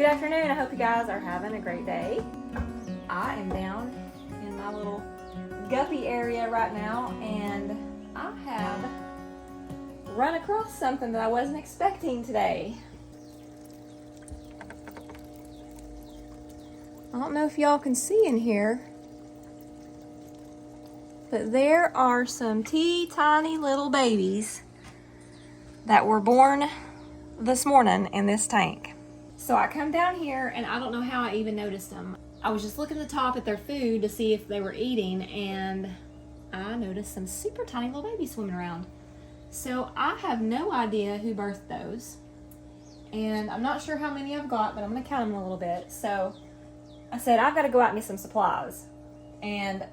Good afternoon. I hope you guys are having a great day. I am down in my little guppy area right now, and I have run across something that I wasn't expecting today. I don't know if y'all can see in here, but there are some tiny little babies that were born this morning in this tank. So I come down here and I don't know how I even noticed them. I was just looking at the top at their food to see if they were eating, and I noticed some super tiny little babies swimming around. So I have no idea who birthed those, and I'm not sure how many I've got, but I'm gonna count them a little bit. So I said I've got to go out and get some supplies, and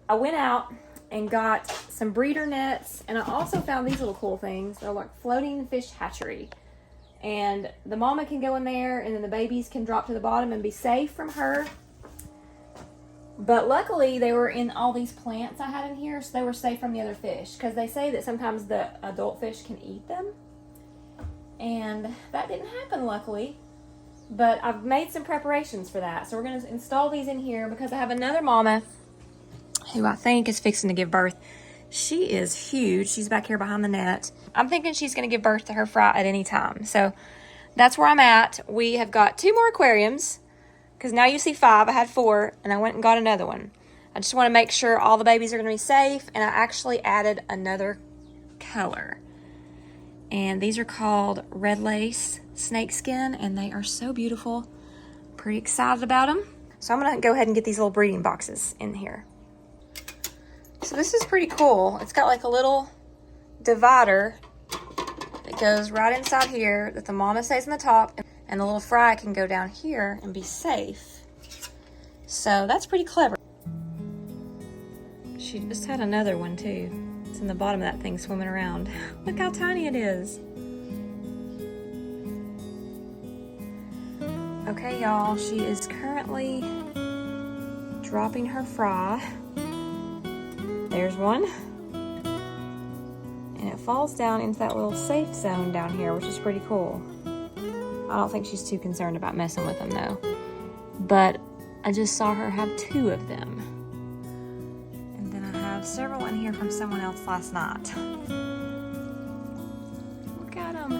I went out and got some breeder nets, and I also found these little cool things. They're like floating fish hatchery, and the mama can go in there and then the babies can drop to the bottom and be safe from her. But luckily they were in all these plants I had in here, so they were safe from the other fish, because they say that sometimes the adult fish can eat them, and that didn't happen luckily. But I've made some preparations for that, so we're going to install these in here because I have another mama who I think is fixing to give birth. She is huge. She's back here behind the net. I'm thinking she's going to give birth to her fry at any time. So that's where I'm at. We have got 2 more aquariums, because now you see 5. I had 4, and I went and got another one. I just want to make sure all the babies are going to be safe, and I actually added another color. And these are called red lace snakeskin, and they are so beautiful. Pretty excited about them. So I'm going to go ahead and get these little breeding boxes in here. So this is pretty cool. It's got like a little divider that goes right inside here that the mama stays on the top, and the little fry can go down here and be safe. So that's pretty clever. She just had another one too. It's in the bottom of that thing swimming around. Look how tiny it is. Okay, y'all, she is currently dropping her fry. There's one. And it falls down into that little safe zone down here, which is pretty cool. I don't think she's too concerned about messing with them though. But I just saw her have 2 of them. And then I have several in here from someone else last night. Look at them.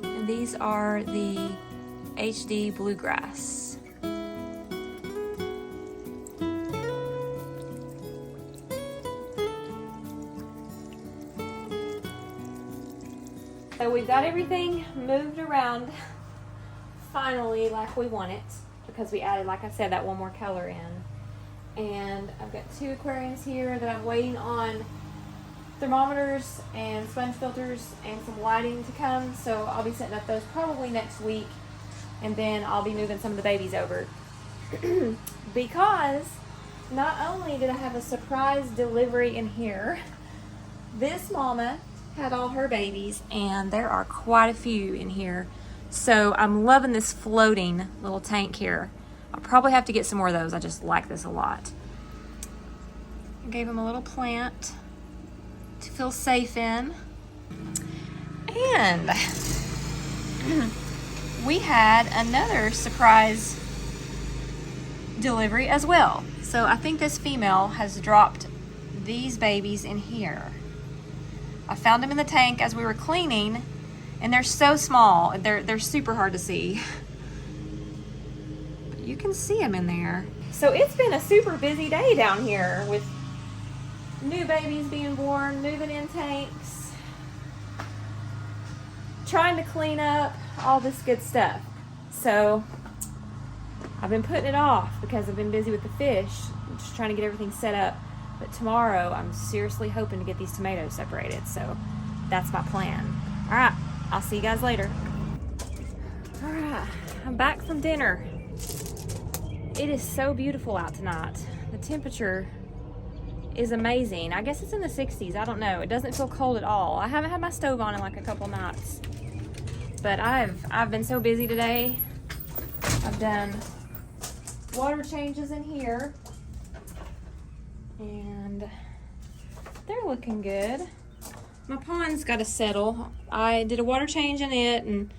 And these are the HD bluegrass. So we've got everything moved around finally like we want it, because we added, like I said, that one more color in. And I've got 2 aquariums here that I'm waiting on thermometers and sponge filters and some lighting to come. So I'll be setting up those probably next week, and then I'll be moving some of the babies over. Because not only did I have a surprise delivery in here, this mama had all her babies, and there are quite a few in here. So I'm loving this floating little tank here. I'll probably have to get some more of those. I just like this a lot. I gave him a little plant to feel safe in. And we had another surprise delivery as well. So I think this female has dropped these babies in here. I found them in the tank as we were cleaning, and they're so small. They're super hard to see. But you can see them in there. So it's been a super busy day down here with new babies being born, moving in tanks, trying to clean up, all this good stuff. So I've been putting it off because I've been busy with the fish, just trying to get everything set up. But tomorrow, I'm seriously hoping to get these tomatoes separated. So that's my plan. All right, I'll see you guys later. All right, I'm back from dinner. It is so beautiful out tonight. The temperature is amazing. I guess it's in the 60s. I don't know. It doesn't feel cold at all. I haven't had my stove on in like a couple nights. But I've been so busy today. I've done water changes in here, and they're looking good. My pond's got to settle. I did a water change in it and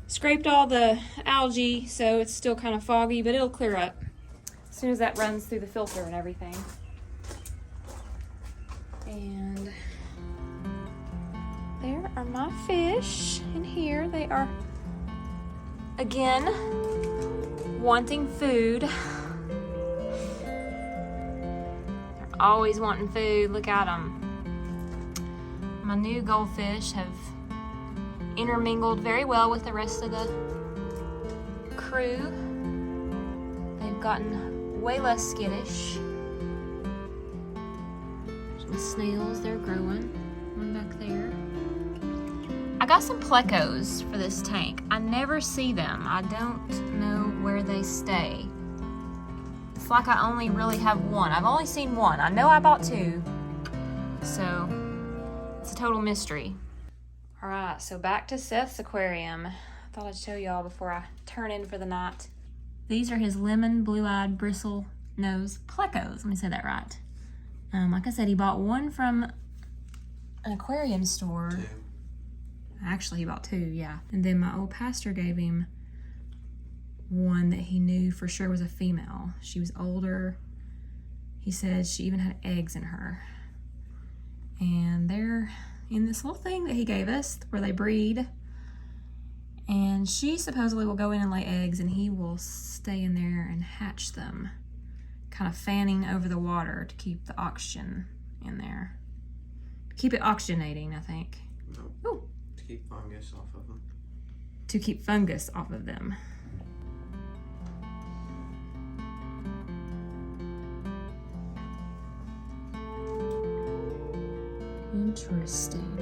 Scraped all the algae, so it's still kind of foggy, but it'll clear up as soon as that runs through the filter and everything. And there are my fish in here. They are, again, wanting food. They're always wanting food. Look at them. My new goldfish have intermingled very well with the rest of the crew. They've gotten way less skittish. There's my snails, they're growing. One back there. I got some plecos for this tank. I never see them. I don't know where they stay. It's like I only really have one. I've only seen one. I know I bought two. So it's a total mystery. All right, so back to Seth's aquarium. I thought I'd show y'all before I turn in for the night. These are his lemon blue-eyed bristle nose plecos. Let me say that right. Like I said, he bought one from an aquarium store. Two. Actually, he bought two, yeah. And then my old pastor gave him one that he knew for sure was a female. She was older. He said she even had eggs in her. And they're in this little thing that he gave us where they breed. And she supposedly will go in and lay eggs, and he will stay in there and hatch them, kind of fanning over the water to keep the oxygen in there. Keep it oxygenating, I think. Nope. Ooh. To keep fungus off of them. To keep fungus off of them. Interesting.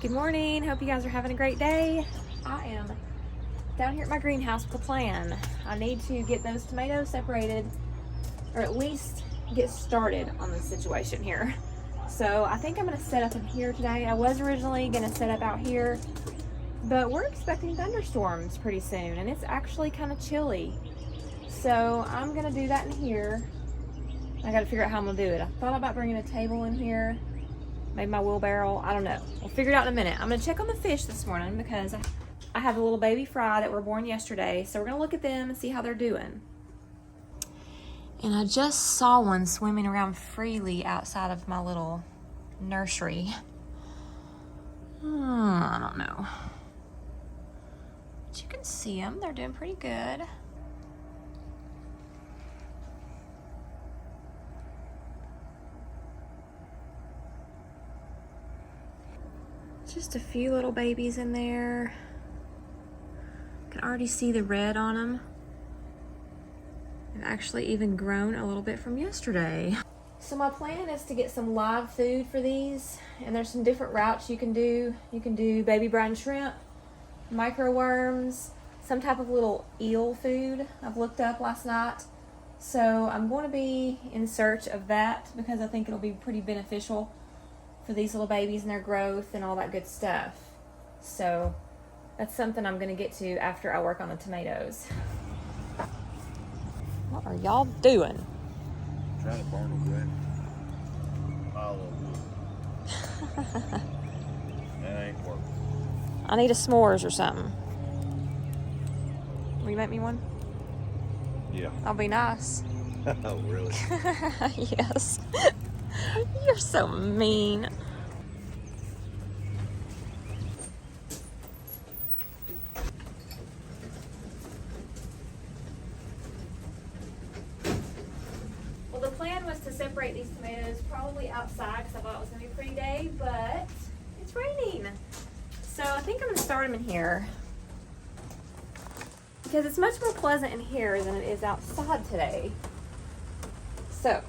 Good morning. Hope you guys are having a great day. I am down here at my greenhouse with a plan. I need to get those tomatoes separated, or at least get started on this situation here. So I think I'm gonna set up in here today. I was originally gonna set up out here, but we're expecting thunderstorms pretty soon, and it's actually kind of chilly. So I'm gonna do that in here. I gotta figure out how I'm gonna do it. I thought about bringing a table in here, maybe my wheelbarrow, I don't know. We'll figure it out in a minute. I'm gonna check on the fish this morning because I have a little baby fry that were born yesterday. So we're gonna look at them and see how they're doing. And I just saw one swimming around freely outside of my little nursery. I don't know. But you can see them, they're doing pretty good. Just a few little babies in there. Can already see the red on them. They've actually even grown a little bit from yesterday. So my plan is to get some live food for these, and there's some different routes you can do. You can do baby brine shrimp, micro worms, some type of little eel food I've looked up last night. So I'm going to be in search of that because I think it'll be pretty beneficial for these little babies and their growth and all that good stuff. So that's something I'm gonna get to after I work on the tomatoes. What are y'all doing? Trying to burn a good pile of wood. That ain't working. I need a s'mores or something. Will you make me one? Yeah. I'll be nice. Oh, really? Yes. You're so mean. Well, the plan was to separate these tomatoes probably outside because I thought it was going to be a pretty day, but it's raining. So I think I'm going to start them in here because it's much more pleasant in here than it is outside today. So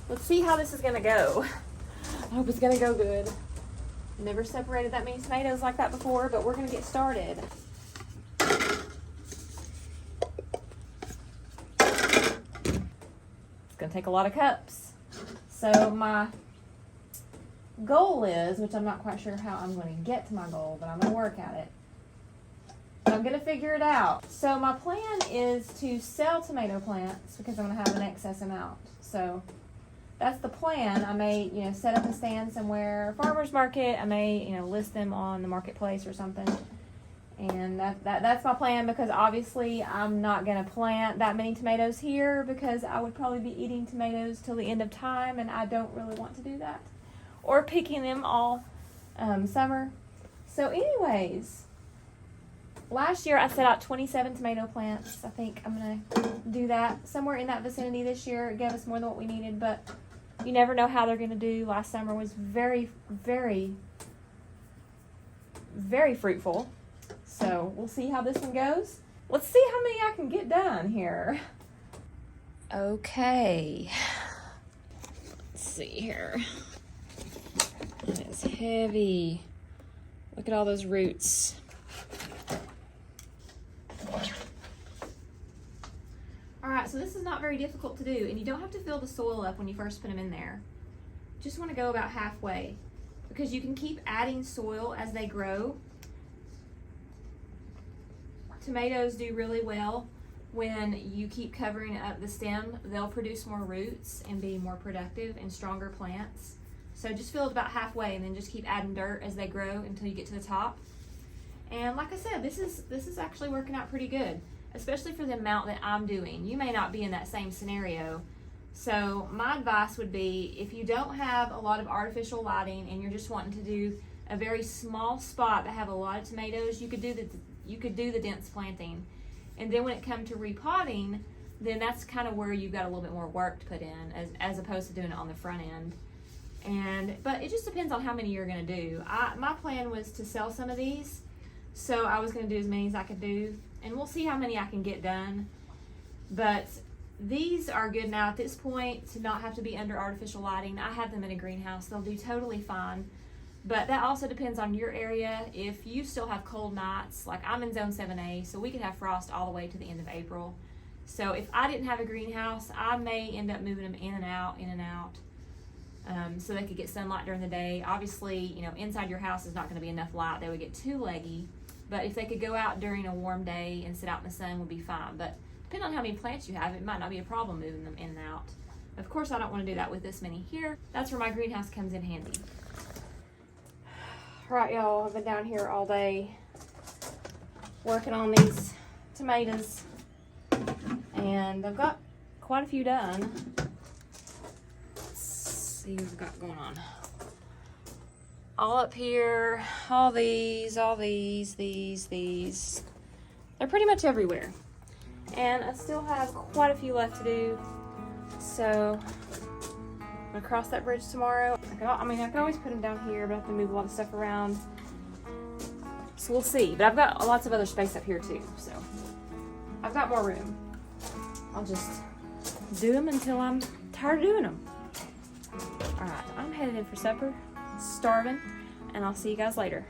let's see how this is gonna go. I hope it's gonna go good. Never separated that many tomatoes like that before, but we're gonna get started. It's gonna take a lot of cups. So my goal is, which I'm not quite sure how I'm gonna get to my goal, but I'm gonna work at it. I'm gonna figure it out. So my plan is to sell tomato plants because I'm gonna have an excess amount. So that's the plan. I may, set up a stand somewhere, farmer's market. I may, list them on the marketplace or something. And that's my plan, because obviously I'm not gonna plant that many tomatoes here because I would probably be eating tomatoes till the end of time, and I don't really want to do that. Or picking them all summer. So anyways, last year I set out 27 tomato plants. I think I'm gonna do that somewhere in that vicinity this year. It gave us more than what we needed, but you never know how they're gonna do. Last summer was very, very, very fruitful. So we'll see how this one goes. Let's see how many I can get done here. Okay. Let's see here. It's heavy. Look at all those roots. Alright, so this is not very difficult to do, and you don't have to fill the soil up when you first put them in there. Just want to go about halfway, because you can keep adding soil as they grow. Tomatoes do really well when you keep covering up the stem. They'll produce more roots and be more productive and stronger plants. So just fill it about halfway and then just keep adding dirt as they grow until you get to the top. And like I said, this is actually working out pretty good, especially for the amount that I'm doing. You may not be in that same scenario. So my advice would be, if you don't have a lot of artificial lighting and you're just wanting to do a very small spot that have a lot of tomatoes, you could do the dense planting. And then when it comes to repotting, then that's kind of where you've got a little bit more work to put in as opposed to doing it on the front end. But it just depends on how many you're going to do. My plan was to sell some of these, so I was going to do as many as I could do, and we'll see how many I can get done. But these are good now at this point to not have to be under artificial lighting. I have them in a greenhouse. They'll do totally fine. But that also depends on your area. If you still have cold nights, like I'm in zone 7A, so we could have frost all the way to the end of April. So if I didn't have a greenhouse, I may end up moving them in and out, so they could get sunlight during the day. Obviously, inside your house is not going to be enough light. They would get too leggy. But if they could go out during a warm day and sit out in the sun, would be fine. But depending on how many plants you have, it might not be a problem moving them in and out. Of course, I don't want to do that with this many here. That's where my greenhouse comes in handy. All right, y'all, I've been down here all day working on these tomatoes, and I've got quite a few done. Let's see what we've got going on. All up here, all these. They're pretty much everywhere. And I still have quite a few left to do. So I'm gonna cross that bridge tomorrow. I can always put them down here, but I have to move a lot of stuff around. So we'll see. But I've got lots of other space up here too, so I've got more room. I'll just do them until I'm tired of doing them. All right, I'm headed in for supper. Starving, and I'll see you guys later.